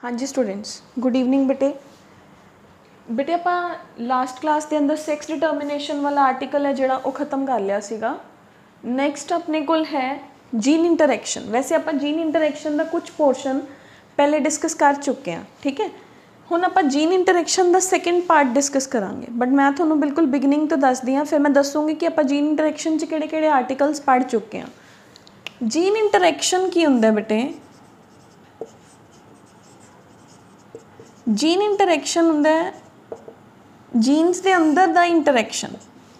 हाँ जी students, good evening बेटे आप लास्ट क्लास के अंदर सेक्स डिटर्मिनेशन वाला आर्टिकल है जोड़ा वो खत्म कर लिया सीगा। नैक्सट अपने कोल है जीन इंटरैक्शन। वैसे आप जीन इंटरैक्शन का कुछ पोर्शन पहले डिस्कस कर चुके हैं, ठीक है। हुण आप जीन इंटरैक्शन का सैकेंड पार्ट डिस्कस करांगे, बट मैं थोड़ा बिल्कुल बिगिनिंग तो दस दी हाँ, फिर मैं दसूँगी कि आप जीन इंटरैक्शन किहड़े आर्टिकल्स पढ़ चुके हैं। जीन इंटरैक्शन की हुंदा बेटे, जीन इंटरैक्शन हुंदा है जीन्स के अंदर दा इंटरैक्शन।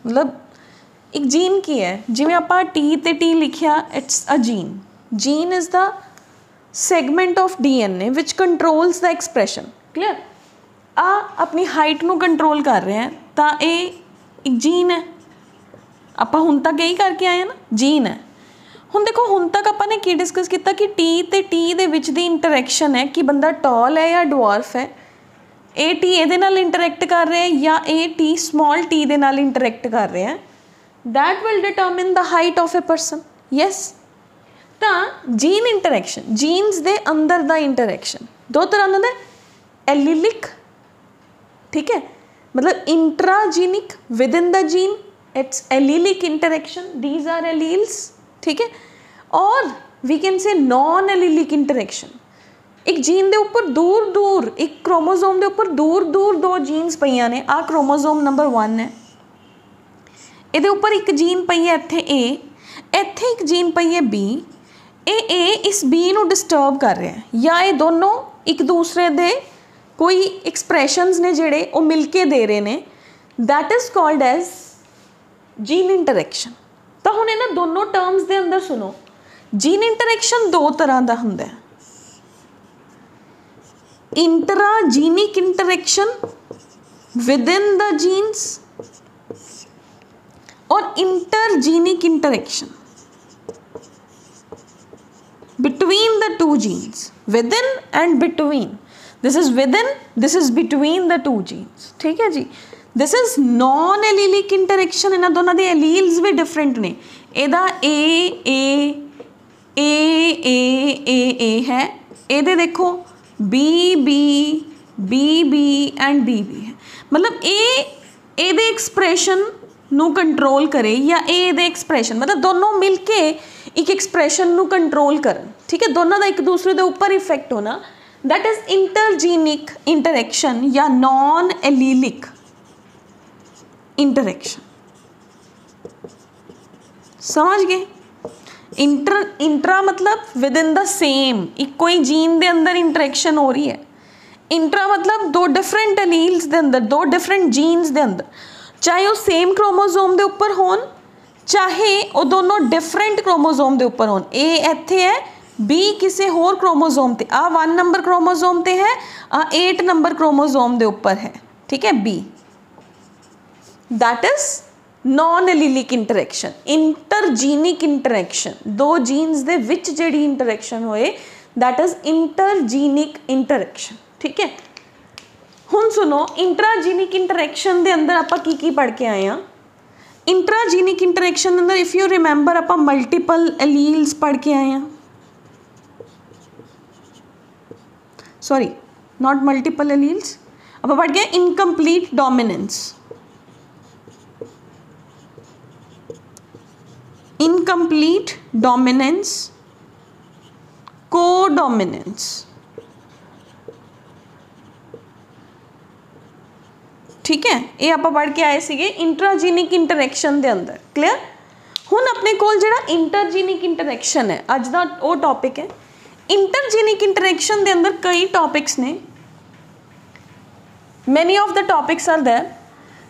मतलब एक जीन की है, जिवें आपां टी ते टी लिखिया, it's a gene. Gene is the segment of DNA which controls the expression. Clear? आ अपनी हाइट नूं कंट्रोल कर रहे हैं, तो ये एक जीन है। आपां हुण तक यही करके आए हैं ना, जीन है। हुण देखो, हुण तक आपां ने की डिस्कस किया कि टी ते टी दे विच दी इंटरैक्शन है कि बंदा टॉल है या डवार्फ है। ए टी ये नाल इंटरैक्ट कर रहे हैं या ए टी स्मॉल टी दे नाल इंटरैक्ट कर रहे हैं। That will determine the height of a person. Yes, तो जीन इंटरैक्शन, जीन्स दे अंदर द इंटरैक्शन दो तरह का, एलीलिक, ठीक है, मतलब intragenic within the gene, it's allelic interaction, these are alleles, ठीक है। और we can say non allelic interaction. एक जीन के उपर दूर दूर, एक क्रोमोजोम के उपर दूर दूर दो जीन्स पईयां ने। आ क्रोमोजोम नंबर 1 है, ये उपर एक जीन पई है इत्थे ए, इत्थे एक जीन पई है बी। ए इस बी नूं डिस्टर्ब कर रहा है, या ये दोनों एक दूसरे दे कोई एक्सप्रैशनस ने जिहड़े वो मिल के दे रहे ने। That is called as gene interaction. तो हुण इन्हां दोनों टर्म्स के अंदर सुनो, जीन इंटरैक्शन दो तरह का हुंदा है। Intragenic interaction within the genes और intergenic interaction between the two genes, within and between. This is within, this is between the two genes, ठीक है जी। This is non allelic interaction। इन्हां दोनों दे alleles भी different ने। एदा A है, एदे देखो B and BB है। मतलब एदे एक्सप्रैशन नू कंट्रोल करे या एदे एक्सप्रैशन, मतलब दोनों मिलके एक एक्सप्रैशन नू कंट्रोल करन, ठीक है। दोनों का एक दूसरे के ऊपर इफेक्ट होना, दैट इज इंटरजीनिक इंटरैक्शन या नॉन एलीलिक इंटरैक्शन। समझ गए? इंट्रा मतलब विद इन द सेम, एक कोई जीन के अंदर इंटरैक्शन हो रही है। इंट्रा मतलब दो डिफरेंट एलील्स के अंदर, दो डिफरेंट जीन्स के अंदर, चाहे वो सेम क्रोमोजोम के ऊपर होन, चाहे वो दोनों डिफरेंट क्रोमोजोम के ऊपर होन। ए इत्थे है, बी किसी होर क्रोमोजोम ते, आ 1 नंबर क्रोमोजोम ते है, आ 8 नंबर क्रोमोजोम के ऊपर है, ठीक है, B. That is non allelic interaction. Intergenic interaction, दो जीन्स दे विच जिहड़ी इंटरैक्शन होए, दैट इज इंटरजीनिक इंटरैक्शन, ठीक है। हुण सुनो, इंट्राजीनिक इंटरैक्शन के अंदर आपां की पढ़ के आए हैं। इंट्राजीनिक इंटरैक्शन अंदर इफ यू रिमेंबर आप मल्टीपल एलील्स पढ़ के आए हैं। सॉरी, नॉट मल्टीपल एलील्स, आप पढ़ के incomplete dominance, incomplete dominance, codominance, ठीक है। ये आप पढ़ के आए सीगे इंट्राजीनिक इंटरैक्शन के अंदर। क्लियर? हुण अपने कोल जिहड़ा इंटरजीनिक इंटरैक्शन है, अज दा वो टॉपिक है। इंटरजीनिक इंटरैक्शन के अंदर कई टॉपिक्स ने, many of the topics are there,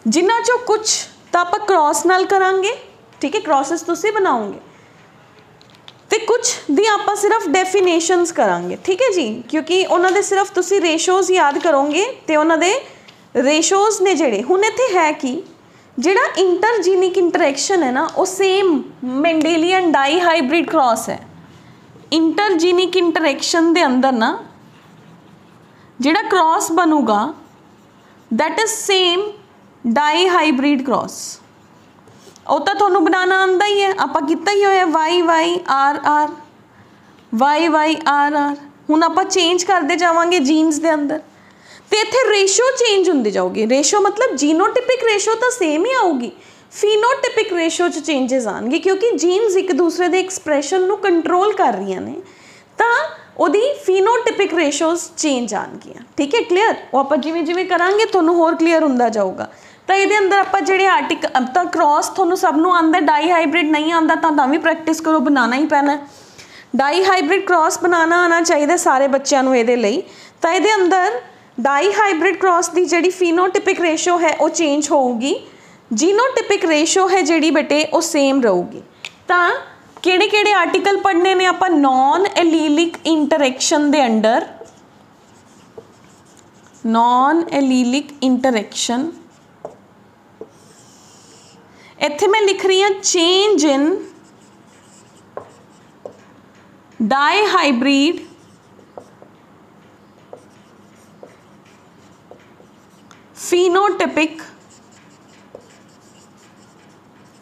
जिन्हां चों कुछ तो आप क्रॉस नाल करांगे, ठीक है, क्रॉसेस तुसीं बनाओगे, तो कुछ दी आप सिर्फ डेफिनेशंस करांगे, ठीक है जी, क्योंकि उन्हां दे सिर्फ तुसीं रेशोज याद करोगे तो उन्हां दे रेशोज ने जिहड़े हुण इत्थे है कि जिहड़ा इंटरजीनिक इंटरैक्शन है ना, वो same Mendelian dihybrid cross है। इंटरजीनिक इंटरैक्शन के अंदर ना जिहड़ा क्रॉस बनूगा, that is same dihybrid cross. वो तो तुहानूं बनाना आंदा ही है, आपां कीता ही होया, YYRR, YYRR, ਹੁਣ ਆਪਾਂ ਚੇਂਜ ਕਰਦੇ ਜਾਵਾਂਗੇ ਜੀਨਸ ਦੇ ਅੰਦਰ ਤੇ ਇੱਥੇ ਰੇਸ਼ੋ ਚੇਂਜ ਹੁੰਦੀ ਜਾਊਗੀ। ਰੇਸ਼ੋ ਮਤਲਬ ਜੀਨੋਟਿਪਿਕ ਰੇਸ਼ੋ ਤਾਂ ਸੇਮ ਹੀ ਆਊਗੀ, ਫੀਨੋਟਿਪਿਕ ਰੇਸ਼ੋ 'ਚ ਚੇਂजेस ਆਉਣਗੇ ਕਿਉਂਕਿ ਜੀਨਸ ਇੱਕ ਦੂਸਰੇ ਦੇ ਐਕਸਪ੍ਰੈਸ਼ਨ ਨੂੰ ਕੰਟਰੋਲ ਕਰ ਰਹੀਆਂ ਨੇ, ਤਾਂ ਉਹਦੀ ਫੀਨੋਟਿਪਿਕ ਰੇਸ਼ੋਜ਼ ਚੇਂਜ ਆਉਣਗੀਆਂ। ਠੀਕ ਹੈ, ਕਲੀਅਰ। ਉਹ ਆਪਾਂ ਜਿਵੇਂ ਜਿਵੇਂ ਕਰਾਂਗੇ ਤੁਹਾਨੂੰ ਹੋਰ ਕਲੀਅਰ ਹੁੰਦਾ ਜਾਊਗਾ। ਤਾਂ ਇਹਦੇ ਅੰਦਰ ਆਪਾਂ ਜਿਹੜੇ ਆਰਟੀਕਲ ਤਾਂ ਕ੍ਰੋਸ ਤੁਹਾਨੂੰ ਸਭ ਨੂੰ ਆਉਂਦਾ, ਡਾਈ ਹਾਈਬ੍ਰਿਡ ਨਹੀਂ ਆਉਂਦਾ ਤਾਂ ਵੀ ਪ੍ਰੈਕਟਿਸ ਕਰੋ, ਬਣਾਉਣਾ ਹੀ ਪੈਣਾ। ਡਾਈ ਹਾਈਬ੍ਰਿਡ ਕ੍ਰੋਸ ਬਣਾਉਣਾ ਆਉਣਾ ਚਾਹੀਦਾ ਸਾਰੇ ਬੱਚਿਆਂ ਨੂੰ ਇਹਦੇ ਲਈ। ਤਾਂ ਇਹਦੇ ਅੰਦਰ ਡਾਈ ਹਾਈਬ੍ਰਿਡ ਕ੍ਰੋਸ ਦੀ ਜਿਹੜੀ ਫੀਨੋਟਿਪਿਕ ਰੇਸ਼ੋ ਹੈ ਉਹ ਚੇਂਜ ਹੋਊਗੀ, ਜੀਨੋਟਿਪਿਕ ਰੇਸ਼ੋ ਹੈ ਜਿਹੜੀ ਬੇਟੇ ਉਹ ਸੇਮ ਰਹੂਗੀ। ਤਾਂ ਕਿਹੜੇ ਕਿਹੜੇ ਆਰਟੀਕਲ ਪੜ੍ਹਨੇ ਨੇ ਆਪਾਂ? ਨॉन एलीलिक इंटरैक्शन ਦੇ ਅੰਡਰ, नॉन एलीलिक इंटरैक्शन, ਇੱਥੇ ਮੈਂ ਲਿਖ ਰਹੀ ਹਾਂ ਚੇਂਜ ਇਨ डाइहाइब्रिड phenotypic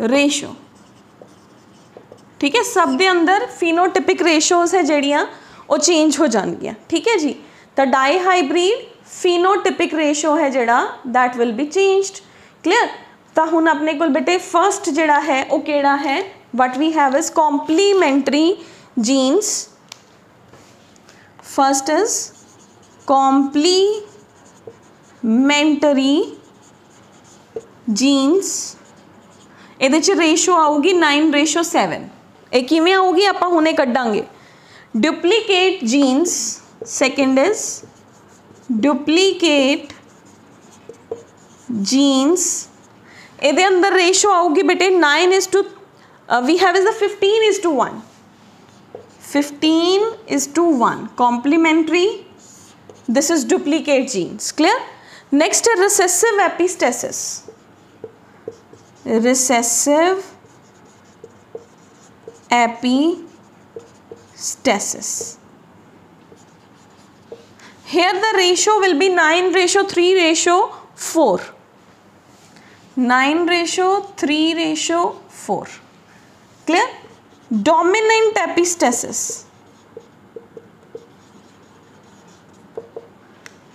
रेशो। ठीक है, सब दे अंदर फिनोटिपिक रेशोज़ है जड़ियाँ वो चेंज हो जाएंगियाँ। ठीक है जी, तो डाईहाइब्रिड फिनोटिपिक रेशो है जड़ा that will be changed. Clear. तो हुण अपने को बेटे फर्स्ट जड़ा है वो केड़ा है, what we have is complementary genes. First is complementary genes. ਇਹਦੇ 'ਚ रेशो आऊगी 9:7। ਇਹ ਕਿਵੇਂ ਆਊਗੀ ਆਪਾਂ ਹੁਣੇ ਕੱਢਾਂਗੇ। Duplicate genes, second is duplicate genes. ਇਹਦੇ अंदर रेशो आऊगी बेटे 9:, we have is the 15:1, 15:1 complementary. This is duplicate genes. Clear. Next है recessive epistasis, recessive epistasis। here the ratio will be 9:3:4, 9:3:4। clear। dominant epistasis,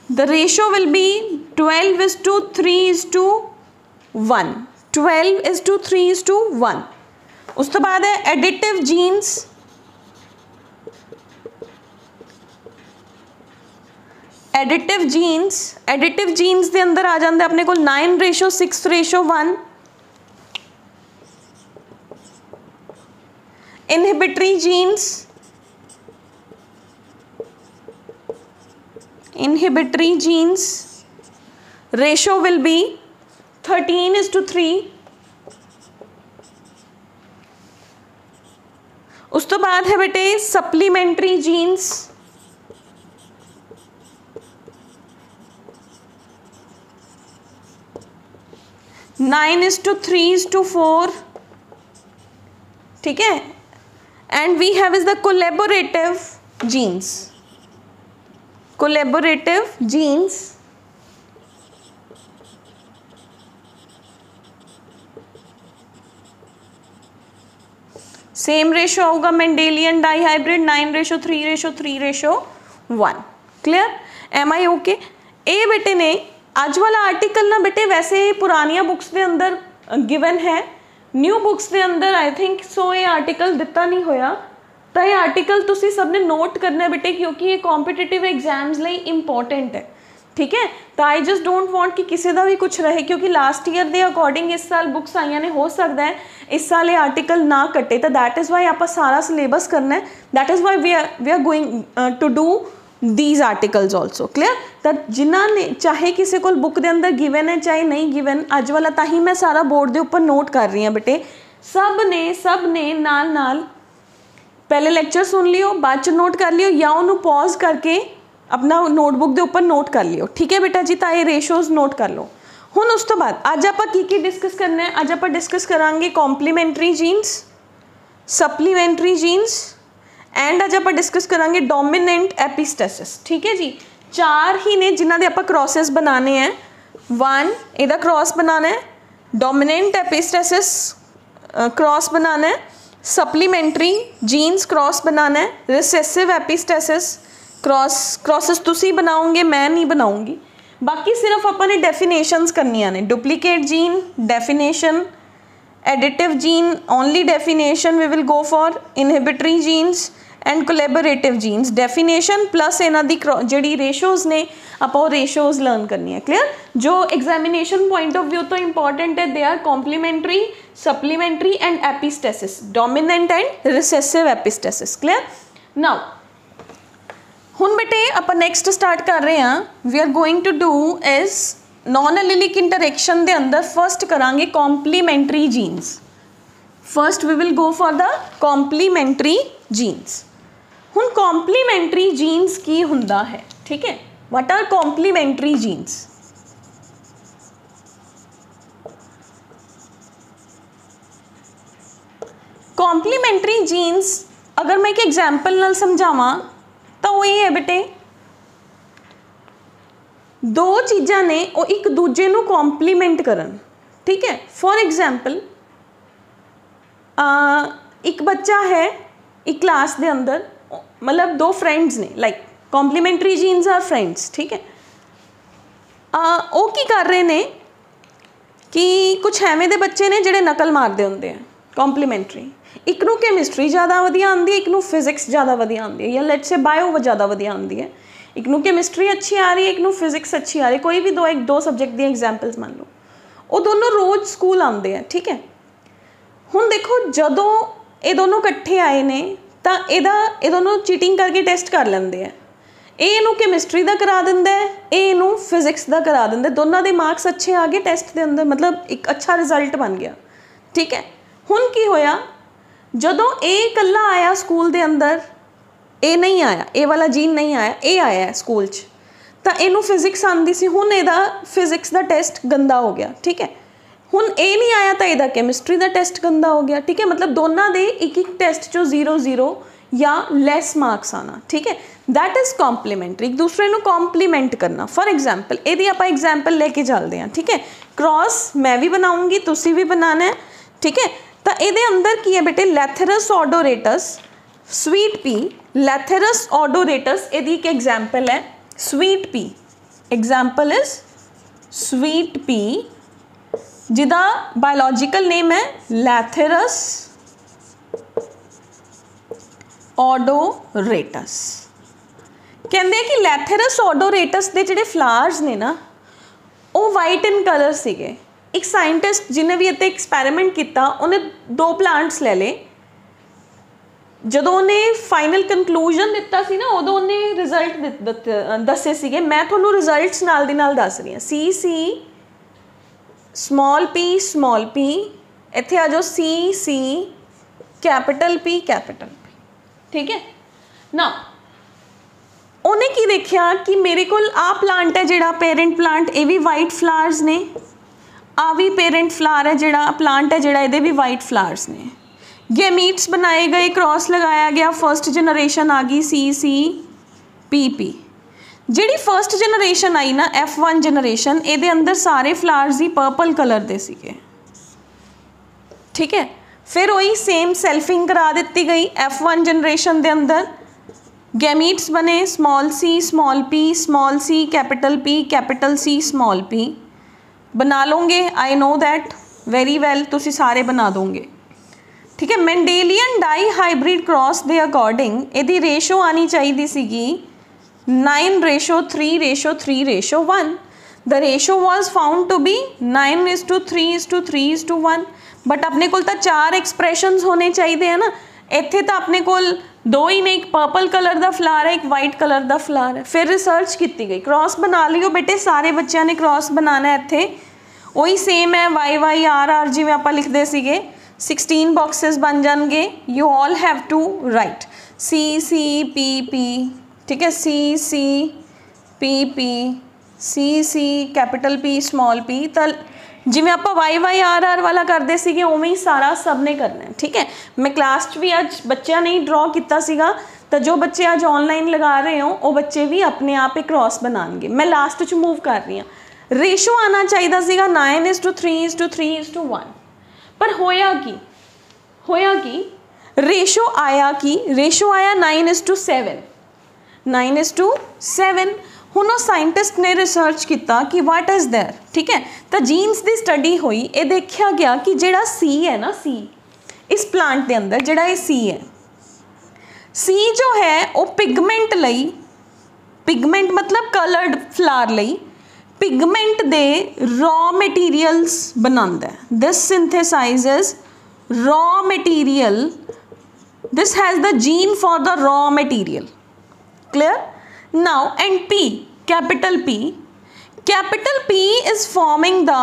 the ratio will be 12:3:1, 12:3:1। उस तो बाद है additive genes. Additive genes दे अंदर आ जाता अपने को 9:6:1। Inhibitory genes, ratio will be 13:3। उस तो बाद है बेटे supplementary genes. Nine is to 3:4। ठीक है। And we have is the collaborative genes, collaborative genes. Same ratio आऊगा Mendelian dihybrid 9:3:3:1। Clear. Am I okay. ए बेटे ने अज वाला आर्टिकल ना बेटे वैसे पुरानिया बुक्स के अंदर गिवन है, न्यू बुक्स के अंदर आई थिंक सो ये आर्टिकल दिता नहीं होया। तो ये आर्टिकल तुसी सबने नोट करना है बेटे क्योंकि ये कॉम्पीटिटिव एग्जाम्स लिए इंपॉर्टेंट है। ठीक है। तो आई जस्ट डोंट वांट कि किसी का भी कुछ रहे क्योंकि लास्ट ईयर के अकॉर्डिंग इस साल बुक्स आईया ने, हो सकता है इस साल ये आर्टिकल ना कटे। तो दैट इज़ वाई आप सारा सिलेबस करना है, that is why we are going to do these articles also. Clear. तो जिन्हों ने चाहे किसी को बुक के अंदर गिवन है चाहे नहीं गिवन, अज वाला तो ही मैं सारा बोर्ड के उपर नोट कर रही हूँ बेटे। सब ने नाल पहले लेक्चर सुन लियो, बाद च नोट कर लियो या उन्होंने पॉज करके अपना नोटबुक के उपर नोट कर लियो। ठीक है बेटा जी। तो ये रेशोज़ नोट कर लो। हुण उस तो बाद अज आप की डिस्कस करना है, अज आप डिस्कस करांगे complementary genes, supplementary genes and अज आप डिस्कस करांगे डोमिनेंट एपिस्टेसिस। ठीक है जी। चार ही ने जिन्हों के आप क्रॉसेस बनाने हैं। वन इहदा क्रॉस बनाना है, डोमिनेंट एपिस्टेसिस क्रॉस बनाना है, सप्लीमेंट्री जीन्स क्रॉस बनाना है, रिसेसिव एपिस्टेसिस क्रॉसेस तुसी बनाओगे, मैं नहीं बनाऊंगी। बाकी सिर्फ अपन ने डेफिनेशंस करनिया ने। Duplicate gene definition, additive gene only definition we will go for, inhibitory genes and collaborative genes definition plus इन्हां दी जिहड़ी रेशोज़ ने आपां ओह रेशोज़ लर्न करनी है। क्लीयर? जो एग्जामिनेशन पॉइंट ऑफ व्यू तो इंपॉर्टेंट है, they are complementary, supplementary and epistasis, dominant and recessive epistasis. Clear? Now हुण बेटे आपां नेक्स्ट स्टार्ट कर रहे हैं। We are going to do is non allelic interaction दे अंदर फर्स्ट करांगे complementary genes. First we will go for the complementary genes. हुण कॉम्प्लीमेंट्री जीन्स की हुंदा है, ठीक है? What are complementary genes? Complementary genes अगर मैं एक एग्जाम्पल नाल समझावां तो वही है बेटे, दो चीज़ां ने वो एक दूजे नूं कॉम्प्लीमेंट करन, ठीक है? फॉर एग्जाम्पल एक बच्चा है एक क्लास दे अंदर, मतलब दो फ्रेंड्स ने, like complementary genes are friends, ठीक है? वो की कर रहे ने कि कुछ एवें दे बच्चे ने जिहड़े नकल मारदे हुंदे हैं कॉम्प्लीमेंट्री। एक नूं केमिस्ट्री ज़्यादा वधिया आंदी है, एक नूं फिजिक्स ज़्यादा वधिया आंदी है, या लेट्स से बायो ज़्यादा वधिया आंदी है। एक नूं केमिस्ट्री अच्छी आ रही है, एक नूं फिजिक्स अच्छी आ रही है, कोई भी दो सब्जेक्ट दी एग्जाम्पल्स मान लो। वो दोनों रोज़ स्कूल आते हैं, ठीक है? हुण देखो जदों ये दोनों इकट्ठे आए ने तो ये दोनों चीटिंग करके टेस्ट कर लेंदे हैं। इनू केमिस्ट्री का करा दिंदा है, इनू फिजिक्स का करा दिंदा है। दोनों के मार्क्स अच्छे आ गए टेस्ट के अंदर, मतलब एक अच्छा रिजल्ट बन गया, ठीक है? हुण की होया, जदों ये कल्ला आया स्कूल के अंदर, ये नहीं आया, ये वाला जीन नहीं आया, ये आया है स्कूल च, तो इनू फिजिक्स आती सी, हुण इहदा फिजिक्स का टेस्ट गंदा हो गया, ठीक है? हुण ये नहीं आया तो इहदा केमिस्ट्री का टेस्ट गंदा हो गया, ठीक है? मतलब दोनों के एक एक टेस्ट चो 0-0 या लैस मार्क्स आना, ठीक है? दैट इज़ कॉम्प्लीमेंट्री, एक दूसरे को कॉम्प्लीमेंट करना। फॉर एग्जाम्पल यदि आप एग्जाम्पल लेके चलते हैं, ठीक है? क्रॉस मैं भी बनाऊँगी, तुसी भी बनाना है, ठीक है? तो ये अंदर की है बेटे, लैथरस ऑडोरेटस स्वीट पी। लैथरस ऑडोरेटस यदि एक एग्जाम्पल है, sweet pea, example is sweet pea, जिदा बायोलॉजिकल नेम है लैथरस ऑडोरेटस। कहते हैं कि लैथरस ऑडोरेटस के जिहड़े फ्लावर्स ने ना, वो वाइट इन कलर सीगे। एक साइंटिस्ट जिन्हें भी इत्ते एक्सपैरीमेंट किया, उन्हें 2 प्लांट्स ले ले, जदों उन्हें फाइनल कंक्लूजन दिता सी ना, उदों उन्हें रिजल्ट दसे सीगे। मैं तुहानूं रिजल्ट्स नाल दी नाल दस रही हाँ। सी स्मॉल पी, इत्थे आ जाओ सी कैपिटल पी, ठीक है ना? उन्हें की देखा कि मेरे को आ प्लांट है जिहड़ा पेरेंट प्लांट, ये भी वाइट फ्लावर्स ने, आ भी पेरेंट फ्लावर है जिहड़ा प्लांट है जिहड़ा, ये भी वाइट फ्लावर्स ने। गैमीट्स बनाए गए, क्रॉस लगाया गया, फर्स्ट जनरेशन आ गई सी पी। जिहड़ी फर्स्ट जनरेशन आई ना, F1 जनरेशन, ये अंदर सारे फ्लावर्स ही पर्पल कलर दे सीगे, ठीक है? फिर वही सेम सेल्फिंग करा दी गई F1 जनरेशन के अंदर, गैमीट्स बने small C capital C small P. बना लोगे, I know that very well, तुसी सारे बना दोगे, ठीक है? मेंडेलियन डाई हाइब्रिड क्रॉस के अकॉर्डिंग यदि रेशो आनी चाहिए सीगी 9:3:3:1। The ratio was found to be 9:3:3:1। But अपने को 4 एक्सप्रैशनस होने चाहिए है ना, इत्थे तो अपने को 2 ही ने, एक पर्पल कलर का फ्लावर है, एक वाइट कलर का फ्लावर है। फिर रिसर्च की गई, क्रॉस बना लियो बेटे, सारे बच्चों ने क्रॉस बनाना है। इत्थे वही सेम है, YYRR जिवें आपां लिखदे सीगे, 16 बॉक्सेस बन जाएंगे। You all have to write CCPP, ठीक है? CCPP, capital P small p, तो जिवें आपां YYRR वाला करते सीगे उवें ही सारा सब ने करना है, ठीक है? मैं क्लास भी अज बच्चों ने ड्रॉ किया सीगा, तो जो बच्चे अज ऑनलाइन लगा रहे हो वो बच्चे भी अपने आप ही क्रॉस बनाएंगे। मैं लास्ट च मूव कर रही हाँ। रेशो आना चाहिए सीगा 9:3:3:1, पर होया कि रेशो आया 9:7। 9:7। ਹੁਣ ਉਹ ਸਾਇੰਟਿਸਟ ने रिसर्च किया कि वाट इज़ देयर, ठीक है। तो जीन्स की स्टडी हुई, ये देखा गया कि जिहड़ा सी है ना, सी इस प्लांट के अंदर जिहड़ा ये सी है, सी जो है वो पिगमेंट लई, पिगमेंट मतलब कलर्ड फ्लावर लई पिगमेंट दे रॉ मटीरियल्स बनांदा है। This synthesises raw material, this has the gene for the raw material, clear. Now and P, capital P is forming the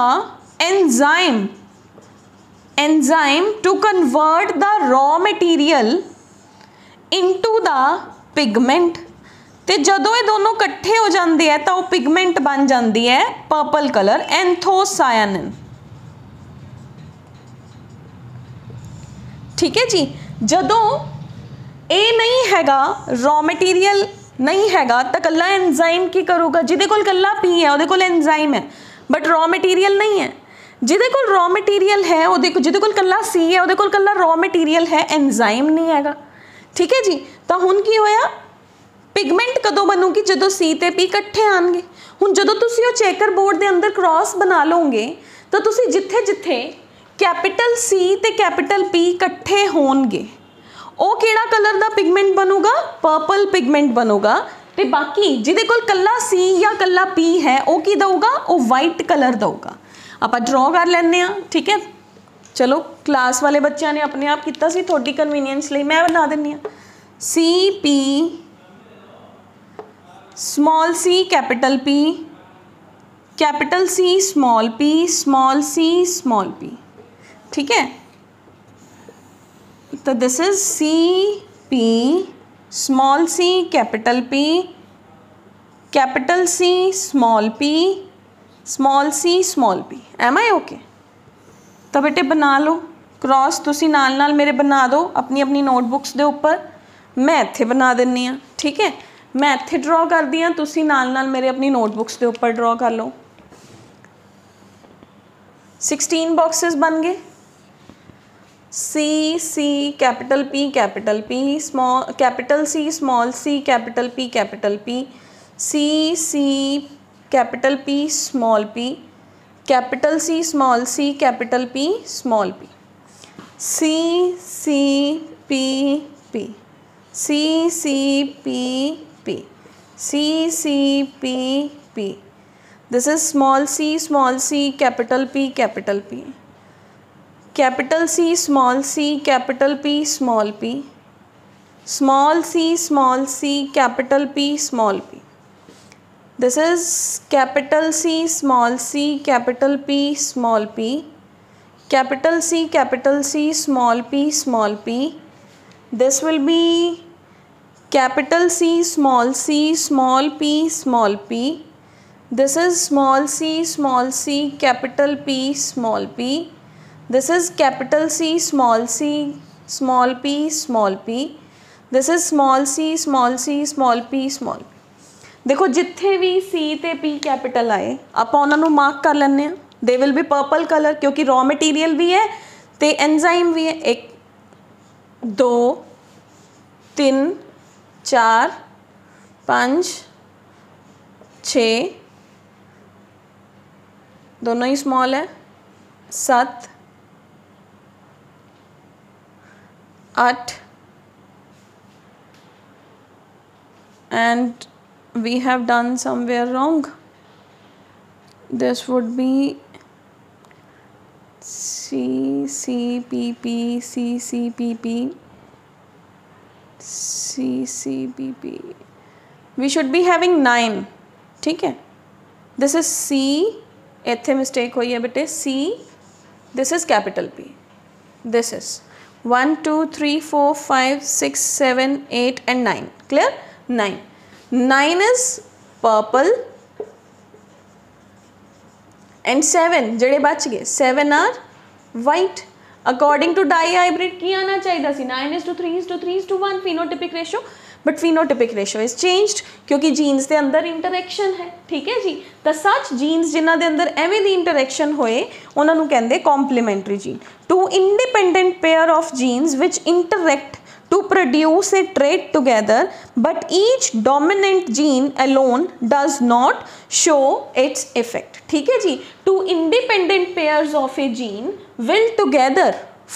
enzyme to convert the raw material into the pigment। ते जदों ये दोनों कट्ठे हो जाते हैं तो पिगमेंट बन जाती है पर्पल कलर, एंथोसायानिन, ठीक है जी। जदों ये नहीं हैगा, रॉ मटीरियल नहीं हैगा, तो कल्ला एंजाइम की करूगा, जिहदे कोल कल्ला P है उहदे कोल एंजाइम है बट रॉ मटीरियल नहीं है। जिहदे कोल रॉ मटीरियल है, जिहदे कोल कल्ला C है उहदे कोल कल्ला रॉ मटीरियल है, एंजाइम नहीं हैगा, ठीक है जी। तो हुण की होया, पिगमेंट कदों बनूगी जदों C ते P इकट्ठे आएंगे। हुण जदों तुसीं ओह चेकर बोर्ड दे अंदर क्रॉस बना लोगे तो तुसीं जिथे जिथे कैपिटल C ते कैपिटल P इकट्ठे होणगे ਉਹ ਕਿਹੜਾ कलर का पिगमेंट बनूगा, पर्पल पिगमेंट बनूगा। तो बाकी जिहदे कोल कल्ला C या कल्ला P है वो की दऊगा, वो वाइट कलर दऊगा। आप ड्रॉ कर लेने आ, ठीक है। चलो क्लास वाले बच्चों ने अपने आप किया सी, थोड़ी कन्वीनियंस लिए मैं बना देनी CP small c capital P, capital C small p, small c small p, ठीक है। तो this is CP small c capital P, capital C small p, small c small p। Am I okay. तो बेटे बना लो cross, तुसी नाल नाल मेरे बना दो अपनी अपनी नोटबुक्स दे उपर, मैं इत्थे बना दिन्नी आ, ठीक है। मैं इत्थे ड्रॉ कर दी हाँ, तुसी नाल नाल मेरे अपनी नोटबुक्स के उपर ड्रॉ कर लो। 16 बॉक्सेस बन गए। C capital P small capital C small c capital P C capital P small p, capital C small c capital P small p, C P P, C P P। This is small c capital P, capital C small c capital P small p, small c capital P small p। This is capital C small c capital P small p, capital C small p small p। This will be capital C small p small p। This is small c capital P small p। This is capital C small p small p। This is small c small p small p। देखो जिथे भी C ते P capital आए आप उन्होंने mark कर लेने, they will be purple colour, क्योंकि रॉ मटीरियल भी है तो एंजाइम भी है। 1 2 3 4 5 6, दोनों ही स्मॉल है, 7 8 and we have done somewhere wrong. This would be CCPP, CCPP, CCPP. We should be having 9, ठीक है। This is C, इत्थे मिस्टेक हुई है बेटे, C, this is capital P, this is 1 2 3 4 5 6 7 8 and 9, clear। 9 is purple and 7 जड़े बच गए, 7 are white। According to dihybrid की आना चाहिए सी 9:3:3:1 phenotypic ratio, but phenotypic ratio is changed क्योंकि जीन्स के अंदर इंटरैक्शन है, ठीक है जी। तो सच जीन्स जिन्हां दे अंदर एवें दी इंटरैक्शन होए उन्होंने कहते complementary gene. Two independent pair of genes which interact to produce a trait together, but each dominant gene alone does not show its effect. ठीक है जी, two independent pairs of a gene will together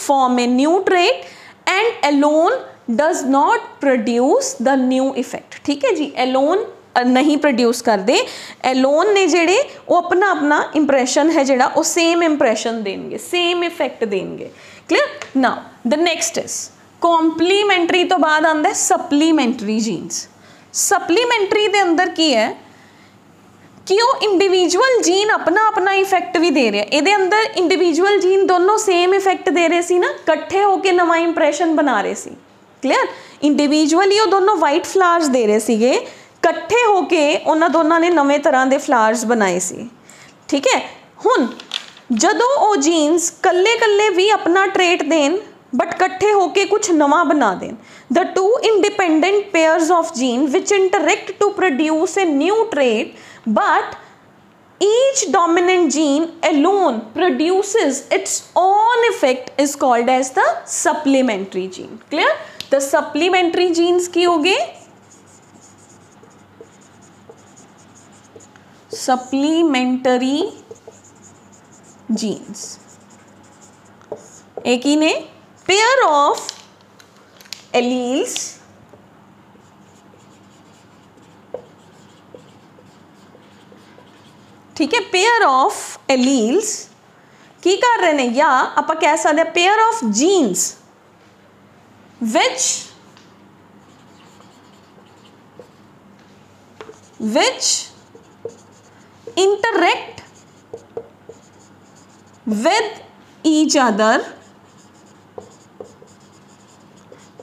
form a new trait and alone does not produce the new effect. ठीक है जी, alone नहीं produce करते, alone ने जेड़े वो अपना अपना इंप्रैशन है जेड़ा वो सेम इंप्रैशन देंगे, सेम इफेक्ट देंगे. Clear. Now the next is complementary तो बाद आंदा है सप्लीमेंट्री जीन्स. सप्लीमेंट्री दे अंदर की है कि वो इंडिविजुअल जीन अपना अपना इफेक्ट भी दे रहे हैं. ये अंदर इंडिविजुअल जीन दोनों सेम इफेक्ट दे रहे सी ना, कट्ठे होके नवा इंप्रैशन बना रहे सी. क्लियर. इंडिविजुअली वो दोनों वाइट फ्लावर्स दे रहे सीगे, इकट्ठे होके उन्होंने दोनों ने नवे तरह के फ्लावर्स बनाए सी. ठीक है. हुण जदों वो जीन्स कल्ले कल्ले भी अपना ट्रेट देन बट इकट्ठे होके कुछ नवा बना देन, the two independent pairs of gene which interact to produce a new trait but each dominant gene alone produces its own effect is called as the supplementary gene. Clear. The supplementary genes की हो गए supplementary genes. एक ही ने pair of alleles ठीक है, pair of alleles की कर रहे हैं, या आप कह सकते हैं pair of genes which interact with each other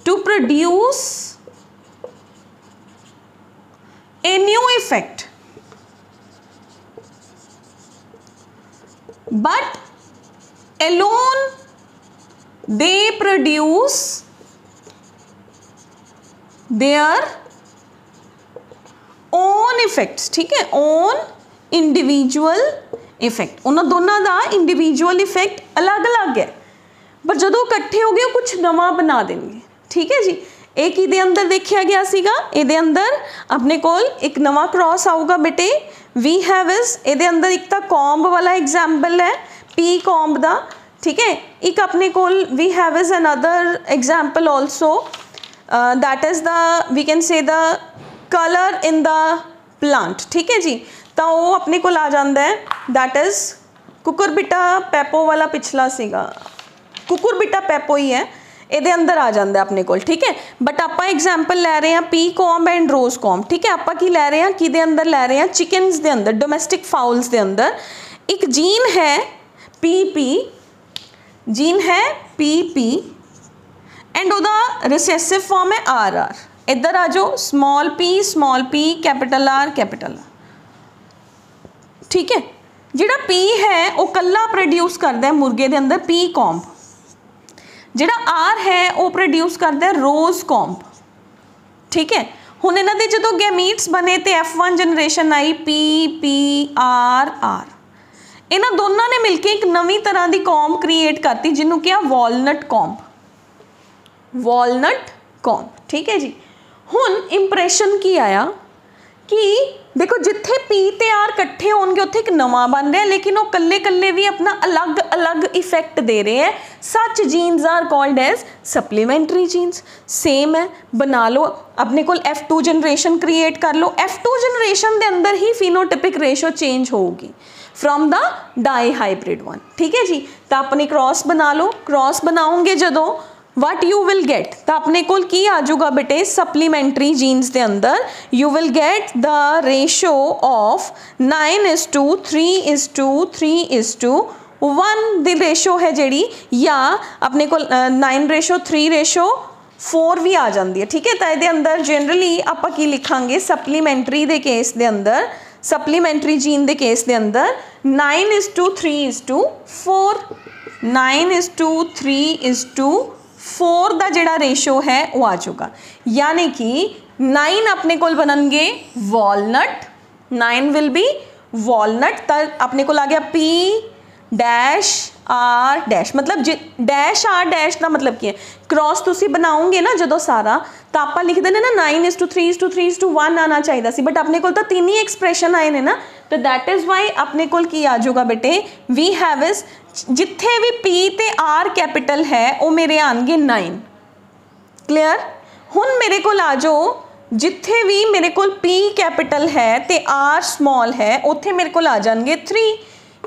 to produce a new effect. But alone they produce their own effects. ठीक है, own individual effect. उन्होंने दोनों का individual effect अलग अलग है, पर जदों इकट्ठे हो गए कुछ नवा बना देंगे. ठीक है जी. एक ही दे अंदर देखा गया सीगा, ये अंदर अपने कोल एक नवा क्रॉस आऊगा बेटे, वी हैव इज ये अंदर एक तो कॉम्ब वाला एग्जाम्पल है पी कॉम्ब का. ठीक है. एक अपने कोल we have is another example also that is the we can say the colour in the plant. ठीक है जी. तो वो अपने कोल आ जाता है दैट इज कुकुरबिटा पैपो वाला पिछला सीगा, कुकुरबिटा पैपो ही है, ये अंदर आ जाता है अपने को. ठीक है. बट आप एग्जाम्पल लै रहे हैं pea comb and rose comb. ठीक है. आप की लै रहे हैं कि अंदर लै रहे हैं चिकन्स के अंदर, डोमैस्टिक फाउल्स के अंदर एक जीन है पी जीन है पी एंड उसका रिसेसिव फॉर्म है आर. इधर आ जाओ, स्मॉल पी कैपिटल आर. ठीक है. जिहड़ा पी है वो कल्ला प्रोड्यूस करता है मुर्गे के अंदर पी कॉम्ब, जिहड़ा आर है वो प्रोड्यूस करता है रोज कॉम्ब. ठीक है. हुण इन्हां दे जदों गैमीट्स बने तो F1 generation I P R. इन्हां दोनों ने मिलके एक नवी तरह की कॉम्ब क्रिएट करती जिन्हों क्या वॉलनट कॉम्ब. ठीक है जी. हुण इंप्रैशन की आया कि देखो जिथे पी ते आर इकट्ठे होंगे उत्थे एक नवा बन रहा है, लेकिन वो कल्ले कल्ले भी अपना अलग अलग इफेक्ट दे रहे हैं. Such genes are called as supplementary genes. Same है, बना लो अपने को F2 जनरेशन क्रिएट कर लो. F2 जनरेशन के अंदर ही फिनोटिपिक रेशो चेंज होगी from the dihybrid one. ठीक है जी. तो अपनी क्रॉस बना लो, क्रॉस बनाओगे जदों what you will get तो अपने को की आ जाऊगा बेटे सप्लीमेंट्री जीन्स के अंदर you will get the ratio of 9:3:3:1 the ratio है जेड़ी, या अपने को 9:3:4 भी आ जाती है. ठीक है. तो ये अंदर जनरली आप की लिखांगे सप्लीमेंट्री के केस के अंदर, सप्लीमेंट्री जीन के केस के अंदर 9:3:4 9:3:4 का जोड़ा रेशो है वो आ चुका. यानी कि 9 अपने को बननगे वॉलनट, 9 विल बी वॉलनट. तो अपने को आ गया P डैश आर डैश, मतलब डैश आर डैश का मतलब की है क्रॉस तुसी बनाओगे ना जो सारा, तो आप लिख देने ना 9:3:3:1 आना चाहिए सी, बट अपने को तो 3 ही एक्सप्रैशन आए ने ना, तो दैट इज़ वाई अपने को की आ जाऊगा बेटे वी हैव इज जिथे भी पी ते आर कैपिटल है वो मेरे आएंगे 9। क्लियर। हुण मेरे को आ जाओ जिथे भी मेरे को पी कैपिटल है ते आर स्मॉल है उत्थे मेरे को आ जाएंगे 3,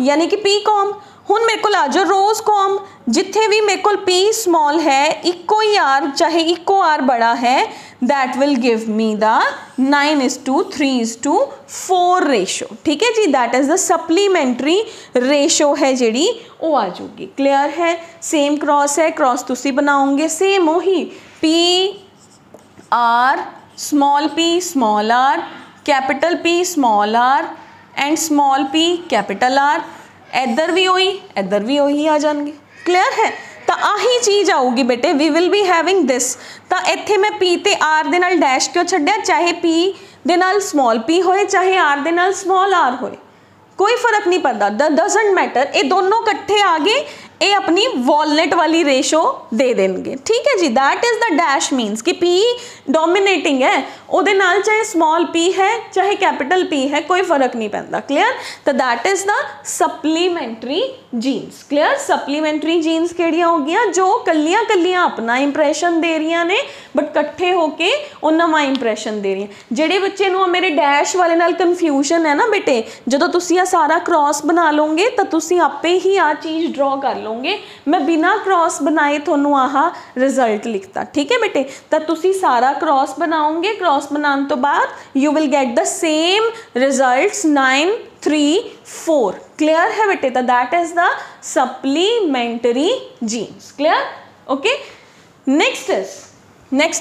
यानी कि पी कॉम। हुण मेरे को आ जाओ रोज कॉम, जिथे भी मेरे को पी स्मॉल है इको ही आर चाहे इको आर बड़ा है, that will give me the 9:3:4 ratio. ठीक है जी, that is the supplementary ratio है जिहड़ी वो आ जाऊगी। क्लियर है। सेम क्रॉस है, क्रॉस तुसी बनाओगे सेम वही P R small P small R capital P small R and small P capital R, इधर भी वही आ जाएंगे। क्लियर है। तो आही चीज़ आऊगी बेटे, we will be having this. तो इत्थे मैं पी ते आर दे नाल डैश क्यों छड्डिया, चाहे पी दे नाल स्मॉल पी होए चाहे आर दे नाल स्मॉल आर होए, कोई फर्क नहीं पड़ता, डजंट मैटर। ये दोनों कट्ठे आ गए, ये अपनी वॉलनट वाली रेशो दे देंगे। ठीक है जी, that is the dash means कि पी डोमिनेटिंग है, ਉਹਦੇ ਨਾਲ चाहे स्मॉल पी है चाहे कैपिटल पी है कोई फर्क नहीं पैंदा। क्लियर। तो that is the supplementary genes. Clear. Supplementary genes केड़ियां हो गई जो कलियां कलियां अपना इंप्रैशन दे रही ने बट कट्ठे होके वो नवा इंप्रैशन दे रही। ਜਿਹੜੇ ਬੱਚੇ ਨੂੰ मेरे डैश वाले नाल कन्फ्यूजन है ना बेटे, ਜਦੋਂ ਤੁਸੀਂ ਆ ਸਾਰਾ क्रॉस बना लोगे तो ਤੁਸੀਂ आपे ही आ चीज़ ड्रॉ कर लोगे। मैं बिना क्रॉस बनाए थोनू आह रिजल्ट लिखता। ठीक है बेटे। तो तुसी सारा क्रॉस बनाओगे, क्रॉस बनाने तो बाद you will get the same results 9:3:4। Clear है बेटे। तो that is the supplementary genes. Clear. Okay. Next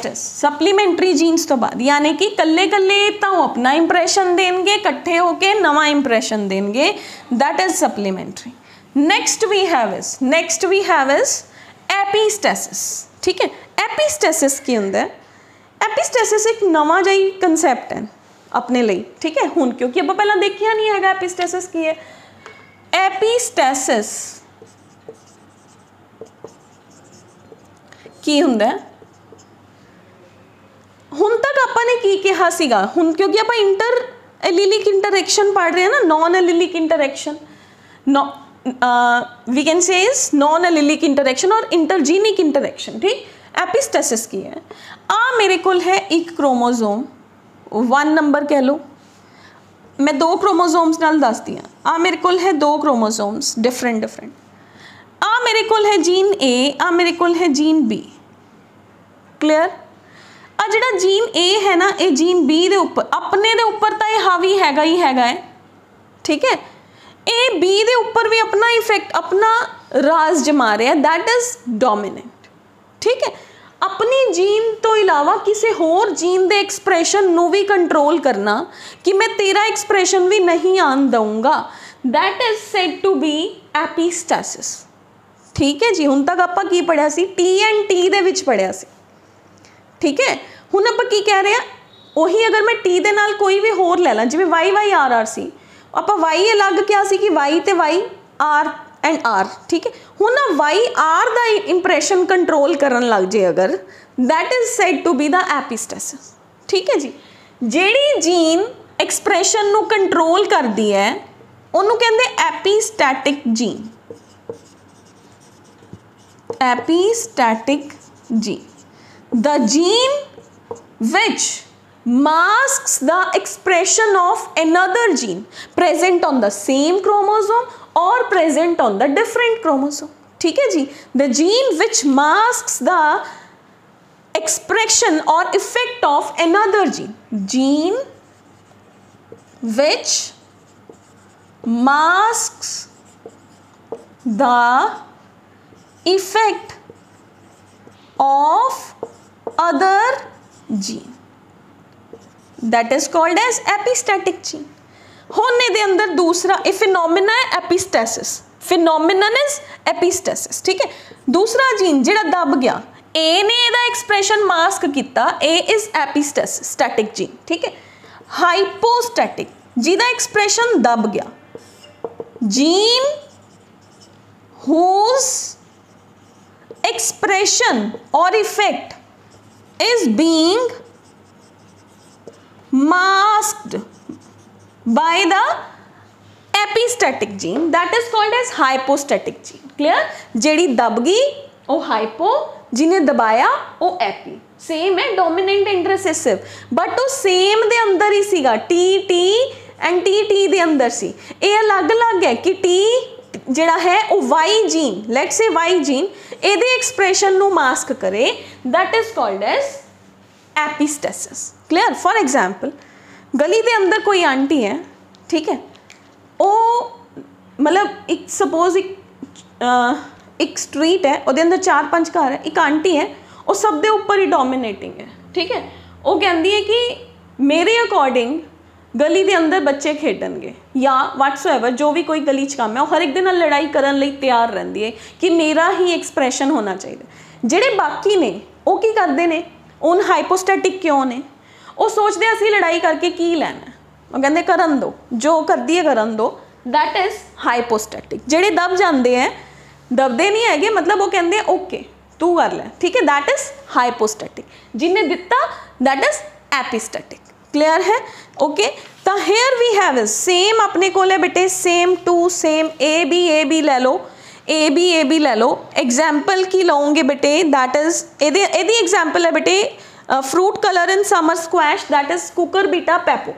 is supplementary genes तो बाद यानी कि कल्ले कल्ले तो अपना इंप्रैशन देंगे, कट्ठे होके नवा इंप्रैशन देंगे, that is supplementary. Next we have is epistasis. ठीक है। एपीस्टेसिस की होंदा है, एपीस्टेसिस एक नवा जिहा कंसैप्ट है अपने लिए। ठीक है। हुण क्योंकि आप पहला देखिया नहीं है एपीस्टेसिस की है। एपीस्टेसिस की हुंदा है, हुण तक आपने की कहा सीगा, हुण क्योंकि आप इंटर एलिलिक इंटरैक्शन पढ़ रहे हैं ना, non allelic interaction, we can say is non allelic interaction और इंटरजीनिक इंटरैक्शन। ठीक। एपिस्टेसिस की है आ मेरे को है एक क्रोमोजोम 1 नंबर कह लो, मैं 2 क्रोमोजोम्स नाल दस दी आ मेरे को है 2 क्रोमोजोम्स डिफरेंट आ मेरे को है जीन ए, आ मेरे को है जीन बी। क्लियर। आ जिहड़ा जीन ए है ना ये जीन बी दे उपर अपने दे उपर तो ये हावी हैगा ही हैगा है। ठीक है। ए बी दे उपर भी अपना इफेक्ट अपना राज जमा रहा है, दैट इज डोमिनेंट। ठीक है। अपनी जीन तो इलावा किसी होर जीन दे एक्सप्रैशन नू भी कंट्रोल करना कि मैं तेरा एक्सप्रैशन भी नहीं आन दूंगा, that is said to be epistasis. ठीक है जी। हुण तक आपां की पढ़िया सी, टी एंड टी दे विच पढ़िया सी। ठीक है। हुण आपां की कह रहे हैं, वही अगर मैं टी दे नाल कोई भी होर ले ला जिवें Y Y R R C, आपां वाई अलग क्या सी कि वाई ते वाई आर एंड आर। ठीक है। हुण ना वाई आर दा इंप्रैशन कंट्रोल करन लग जे अगर, that is said to be the epistasis. ठीक है जी। जेड़ी जीन एक्सप्रैशन नू कंट्रोल करदी है उन्होंने कहते epistatic gene. Epistatic gene, the gene which masks the expression of another gene present on the same chromosome or present on the different chromosome। ठीक है जी। the gene which masks the expression or effect of another gene which masks the effect of other gene, that is called as epistatic gene। होने दे अंदर दूसरा ये phenomena है epistasis, phenomenon is epistasis. ठीक है। दूसरा जीन जिहड़ा दब गया, ए ने ਇਹਦਾ एक्सप्रैशन मास्क किया, ए इज एपिस्टेसिस स्टैटिक जीन। ठीक है। हाइपोस्टैटिक जिहदा एक्सप्रैशन दब गया, gene whose expression or effect is being masked by the epistatic gene, that is called as hypostatic gene. Clear? जेड़ी दब गई वो हाइपो, जिन्हें दबाया वो एपी. सेम है डोमिनेंट एंड रिसेसिव, बट वो सेम दे अंदर ही सीगा. T T and T T दे अंदर सी. ये अलग अलग है कि टी ਜਿਹੜਾ है वो Y gene, let say Y gene ਇਹਦੇ एक्सप्रेशन ਨੂੰ मास्क करे, that is called as epistasis. Clear? For example गली के अंदर कोई आंटी है, ठीक है, वो मतलब एक सपोज एक स्ट्रीट है, ਉਹਦੇ अंदर 4-5 घर है, एक आंटी है, वो सब ਦੇ ਉੱਪਰ ही डोमिनेटिंग है, ठीक है. वो कहती है कि मेरे अकॉर्डिंग गली के अंदर बच्चे खेडणगे या वट्सएवर जो भी कोई गली च काम है, वो हर एक दे नाल लड़ाई करन लई तैयार रहंदी है कि मेरा ही एक्सप्रैशन होना चाहिए. ਜਿਹੜੇ बाकी ने वो की करते हैं, उन हाइपोस्टैटिक क्यों ने, वो सोचते असीं लड़ाई करके की लैना, वो कहते करन दो, जो करदी है करन दो, दैट इज हाइपोस्टैटिक. ਜਿਹੜੇ दब जाते हैं, दबदे नहीं है, मतलब वो कहते ओके तू कर ले, ठीक है, दैट इज हाइपोस्टैटिक. जिन्हें दिता दैट इज एपिस्टैटिक. क्लियर है? ओके. तो here we have is same अपने को है बेटे, same to same A B ले लो, ए बी ले लो. एग्जाम्पल की लओगे बेटे, दैट इज एदी एग्जाम्पल है बेटे fruit colour in summer squash, that is Cucurbita पेपो.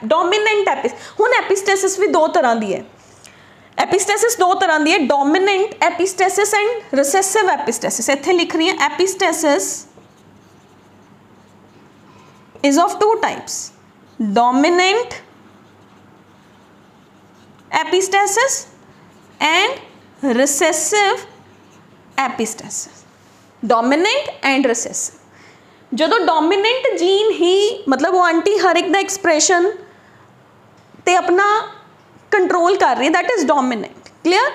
Dominant Apis. हुण एपिस्टेसिस भी दो तरह की है. एपिस्टेसिस दो तरह की है, dominant epistasis and recessive epistasis. इत्थे लिख रही है epistasis is of two types, dominant epistasis and recessive epistasis. dominant and recessive. ਜਦੋਂ dominant जीन ही मतलब वो आंटी हर एक दा एक्सप्रैशन ते अपना कंट्रोल कर रही है, that is dominant. Clear?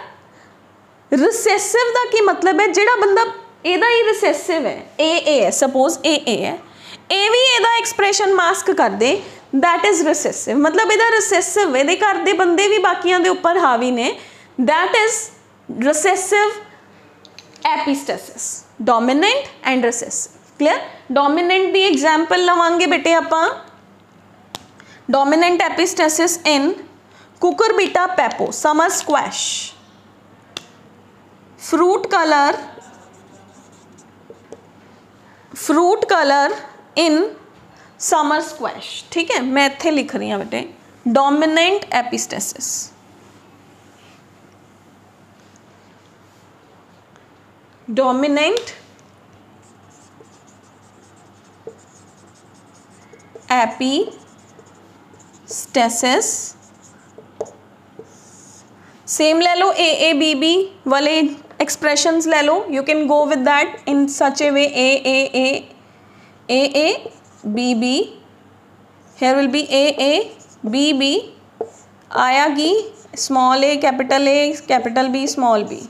Recessive का की मतलब है, ਜਿਹੜਾ ਬੰਦਾ ਇਹਦਾ ही रिसेसिव है, ए है, सपोज ए है, ਇਹ ਵੀ ਇਹਦਾ एक्सप्रैशन मास्क कर दे, दैट इज रिसेसिव. मतलब ਇਹਦਾ रिसेसिव ਇਹਦੇ घर ਦੇ ਬੰਦੇ ਵੀ ਬਾਕੀਆਂ ਦੇ ਉੱਪਰ ਹਾਵੀ ਨੇ, that is recessive epistasis. Dominant and recessive. Clear? Dominant की एग्जाम्पल लवांगे बेटे आपां, dominant epistasis in Cucurbita pepo, summer squash, fruit colour in summer squash. ठीक है, मैं इत्थे लिख रही हूँ बेटे dominant epistasis. Dominant epistasis. Same ले लो, ए बी वाले एक्सप्रेशंस ले लो, you can go with that in such a way, A B, here will be a b आया की small A capital B small B.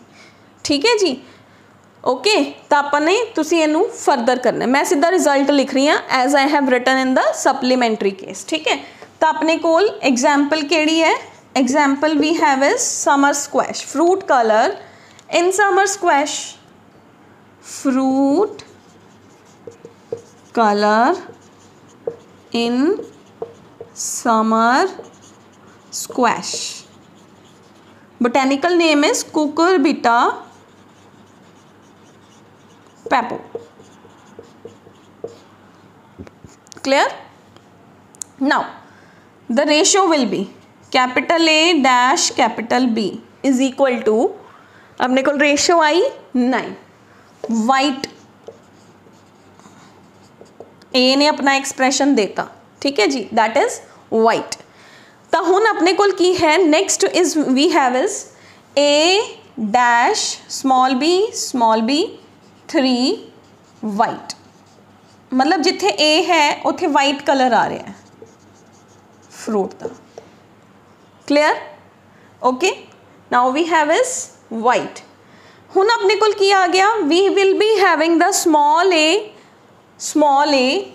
ठीक है जी. ओके, तो आपने तुसी इनू फर्दर करना. मैं सीधा रिजल्ट लिख रही हाँ as I have written in the supplementary case. ठीक है, तो अपने कोल एग्जाम्पल केड़ी है, example we have is summer squash, fruit colour in summer squash, fruit colour in summer squash. botanical name is cucurbita pepo. Clear? Now the ratio will be capital A dash capital B is equal to, अपने को ratio आई 9. White ए ने अपना expression देता, ठीक है जी, that is white. तो हुण अपने को की है, next is we have is A dash small B 3 white. मतलब जिथे ए है उत्थे वाइट कलर आ रहा है फ्रूट का. Clear? Okay, now we have is white. हुण अपने को की आ गया, we will be having the small A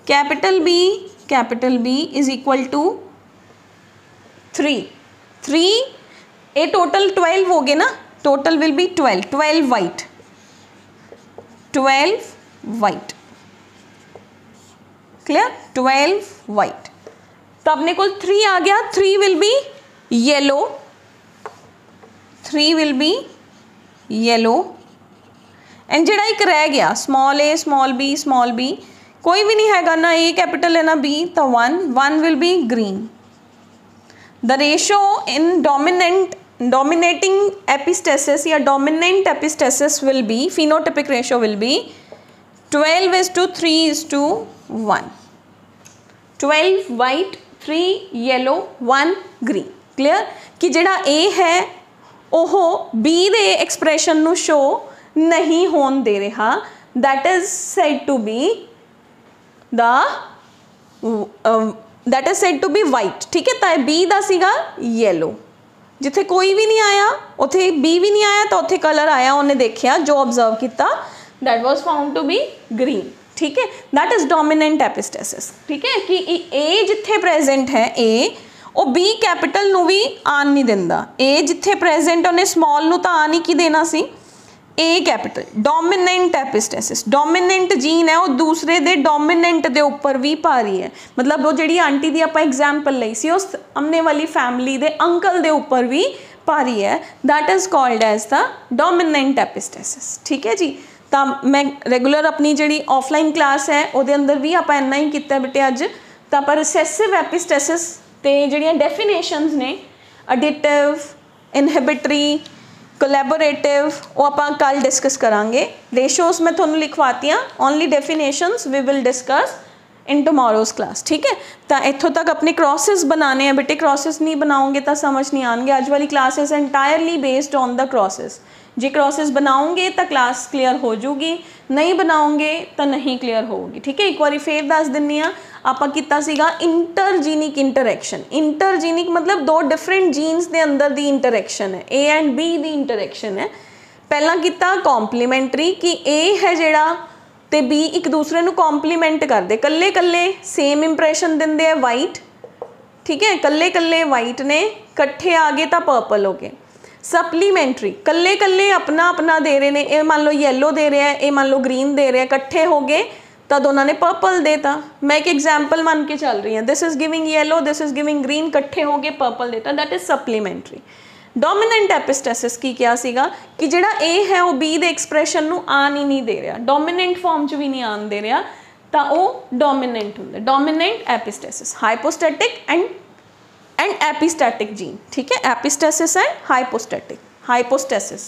capital B is equal to 3. ए टोटल 12 हो गए ना, total will be 12 white, 12 white, clear, 12 white। तो अपने को 3 आ गया, 3 will be yellow, 3 will be yellow, and जिहड़ा एक रह गया स्मॉल a स्मॉल b कोई भी नहीं हैगा ना a कैपिटल है ना b, तो 1 will be green। The ratio in dominating epistasis या dominant epistasis will be, phenotypic ratio will be 12:3:1, 12 white 3 yellow 1 green। Clear कि जिहड़ा a है ਉਹ b ਦੇ एक्सप्रैशन ਨੂੰ शो नहीं होन दे रहा, that is said to be that is said to be white. ठीक है, तो बी का सीगा येलो, जिथे कोई भी नहीं आया उथे बी भी नहीं आया, तो उथे कलर आया, उन्हें देखा जो ऑब्जर्व किया, that was found to be green. ठीक है, दैट इज डोमिनेंट एपिस्टेसिस। ठीक है कि ए जिथे प्रेजेंट है ए, ਉਹ बी कैपिटल ਨੂੰ भी आन नहीं दिंदा, ए जिथे प्रेजेंट उन्हें स्मॉल ਨੂੰ ਤਾਂ ਆਨ ही की देना सी, A capital. Dominant epistasis, dominant gene है वो दूसरे दे डोमिनेंट दे उपर भी पा रही है, मतलब वो जी आंटी दी आप एग्जाम्पल ली सी उस अमने वाली फैमिली दे अंकल दे उपर भी पा रही है, that is called as the dominant epistasis. ठीक है जी, तो मैं रेगुलर अपनी जी ऑफलाइन क्लास है वो अंदर भी आप इन्ना ही किया बेटे अज, तो आप रिसेसिव एपिस्टेसिस ते जिहड़ियां डेफिनेशनस ने एडिटिव, इनहिबिटरी, कोलैबोरेटिव, वो आप कल डिस्कस करांगे। रेशोस मैं थोनों लिखवातियाँ, only definitions we will discuss in tomorrow's class. ठीक है, तो इत्थों तक अपने क्रॉसेस बनाने हैं बेटे, क्रॉसेस नहीं बनाओगे तो समझ नहीं आएंगे। अज वाली class is entirely based on the crosses, J crosses बनाओगे तो क्लास क्लीयर हो जूगी, नहीं बनाओगे तो नहीं क्लीयर होगी। ठीक है, एक बार फिर दस दिनी हाँ ਆਪਾਂ ਕੀਤਾ ਸੀਗਾ इंटरजीनिक इंटरैक्शन। इंटरजीनिक मतलब दो डिफरेंट जीन्स के अंदर दी इंटरैक्शन है, A and be the interaction है। पहला किता कॉम्पलीमेंटरी कि ए है जिहड़ा ते बी एक दूसरे नू कॉम्पलीमेंट करते, कल्ले कल्ले सेम इंप्रैशन देंदे है वाइट। ठीक है, कल्ले कल्ले वाइट ने, कट्ठे आ गए तो पर्पल हो गए। सप्लीमेंटरी कल्ले कल्ले अपना अपना दे रहे हैं, ये मान लो येलो दे रहा है, ये मान लो ग्रीन दे रहा है, कट्ठे हो गए तो दोनों ने पर्पल देता। मैं एक एग्जाम्पल मान के चल रही हूँ, this is giving yellow, this is giving green, कट्ठे हो गए पर्पल देता, that is supplementary. Dominant epistasis की क्या सीगा कि जिहड़ा ए है वो बी दे एक्सप्रैशन नू आन ही नहीं दे रहा, डोमिनेंट फॉर्म च भी नहीं आन दे रहा, तो वो डोमिनेंट हुंदा। Dominant epistasis, hypostatic and epistatic gene. ठीक है, एपिस्टेसिस एंड हाइपोस्टैटिक, हाइपोस्टेसिस